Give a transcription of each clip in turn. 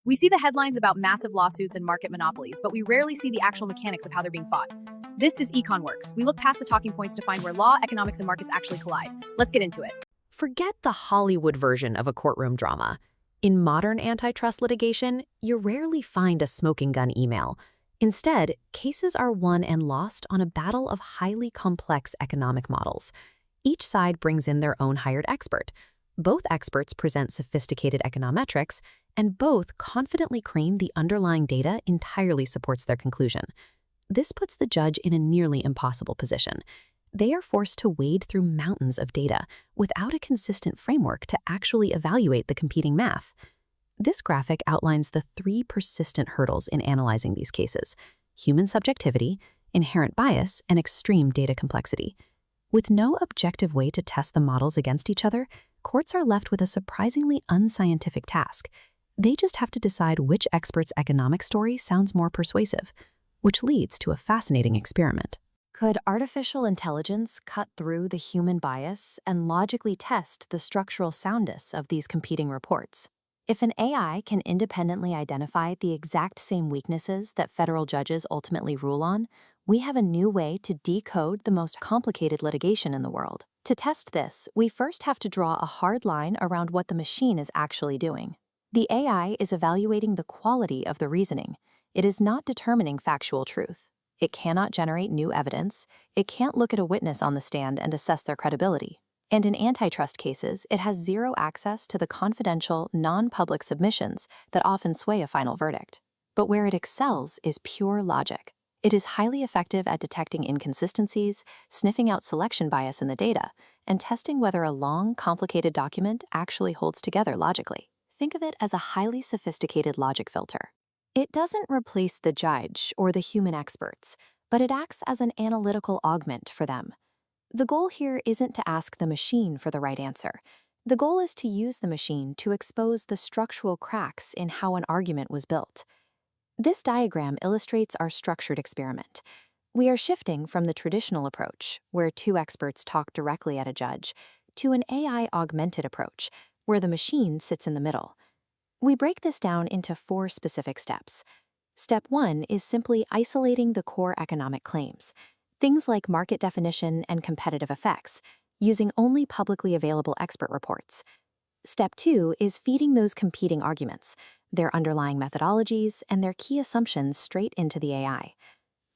We see the headlines about massive lawsuits and market monopolies, but we rarely see the actual mechanics of how they're being fought. This is EconWorks. We look past the talking points to find where law, economics, and markets actually collide. Let's get into it. Forget the Hollywood version of a courtroom drama. In modern antitrust litigation, you rarely find a smoking gun email. Instead, cases are won and lost on a battle of highly complex economic models. Each side brings in their own hired expert. Both experts present sophisticated econometrics, and both confidently claim the underlying data entirely supports their conclusion. This puts the judge in a nearly impossible position. They are forced to wade through mountains of data without a consistent framework to actually evaluate the competing math. This graphic outlines the three persistent hurdles in analyzing these cases: human subjectivity, inherent bias, and extreme data complexity. With no objective way to test the models against each other, courts are left with a surprisingly unscientific task. They just have to decide which expert's economic story sounds more persuasive, which leads to a fascinating experiment. Could artificial intelligence cut through the human bias and logically test the structural soundness of these competing reports? If an AI can independently identify the exact same weaknesses that federal judges ultimately rule on, we have a new way to decode the most complicated litigation in the world. To test this, we first have to draw a hard line around what the machine is actually doing. The AI is evaluating the quality of the reasoning. It is not determining factual truth. It cannot generate new evidence. It can't look at a witness on the stand and assess their credibility. And in antitrust cases, it has zero access to the confidential, non-public submissions that often sway a final verdict. But where it excels is pure logic. It is highly effective at detecting inconsistencies, sniffing out selection bias in the data, and testing whether a long, complicated document actually holds together logically. Think of it as a highly sophisticated logic filter. It doesn't replace the judge or the human experts, but it acts as an analytical augment for them. The goal here isn't to ask the machine for the right answer. The goal is to use the machine to expose the structural cracks in how an argument was built. This diagram illustrates our structured experiment. We are shifting from the traditional approach, where two experts talk directly at a judge, to an AI-augmented approach, where the machine sits in the middle. We break this down into 4 specific steps. Step 1 is simply isolating the core economic claims, things like market definition and competitive effects, using only publicly available expert reports. Step 2 is feeding those competing arguments, their underlying methodologies, and their key assumptions straight into the AI.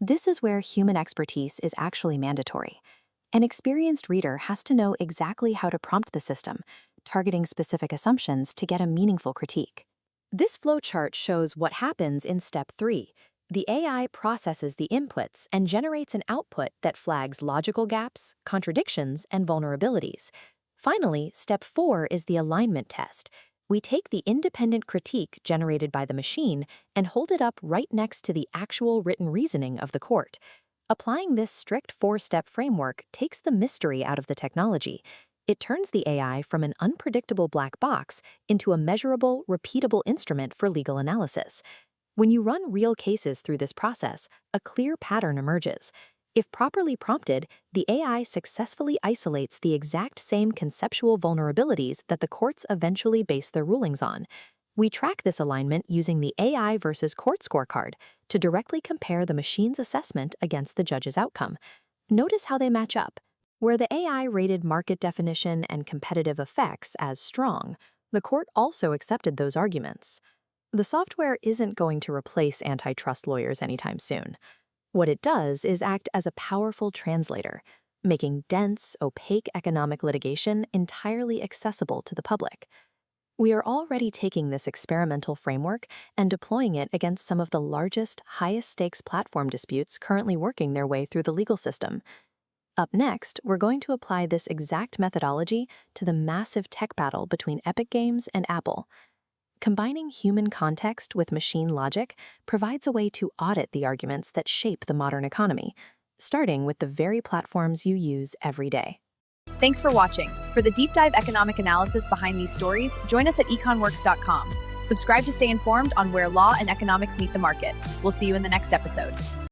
This is where human expertise is actually mandatory. An experienced reader has to know exactly how to prompt the system, targeting specific assumptions to get a meaningful critique. This flowchart shows what happens in Step 3. The AI processes the inputs and generates an output that flags logical gaps, contradictions, and vulnerabilities. Finally, Step 4 is the alignment test. We take the independent critique generated by the machine and hold it up right next to the actual written reasoning of the court. Applying this strict 4-step framework takes the mystery out of the technology. It turns the AI from an unpredictable black box into a measurable, repeatable instrument for legal analysis. When you run real cases through this process, a clear pattern emerges. If properly prompted, the AI successfully isolates the exact same conceptual vulnerabilities that the courts eventually base their rulings on. We track this alignment using the AI versus court scorecard to directly compare the machine's assessment against the judge's outcome. Notice how they match up. Where the AI rated market definition and competitive effects as strong, the court also accepted those arguments. The software isn't going to replace antitrust lawyers anytime soon. What it does is act as a powerful translator, making dense, opaque economic litigation entirely accessible to the public. We are already taking this experimental framework and deploying it against some of the largest, highest-stakes platform disputes currently working their way through the legal system. Up next, we're going to apply this exact methodology to the massive tech battle between Epic Games and Apple. Combining human context with machine logic provides a way to audit the arguments that shape the modern economy, starting with the very platforms you use every day. Thanks for watching. For the deep dive economic analysis behind these stories, join us at econworks.com. Subscribe to stay informed on where law and economics meet the market. We'll see you in the next episode.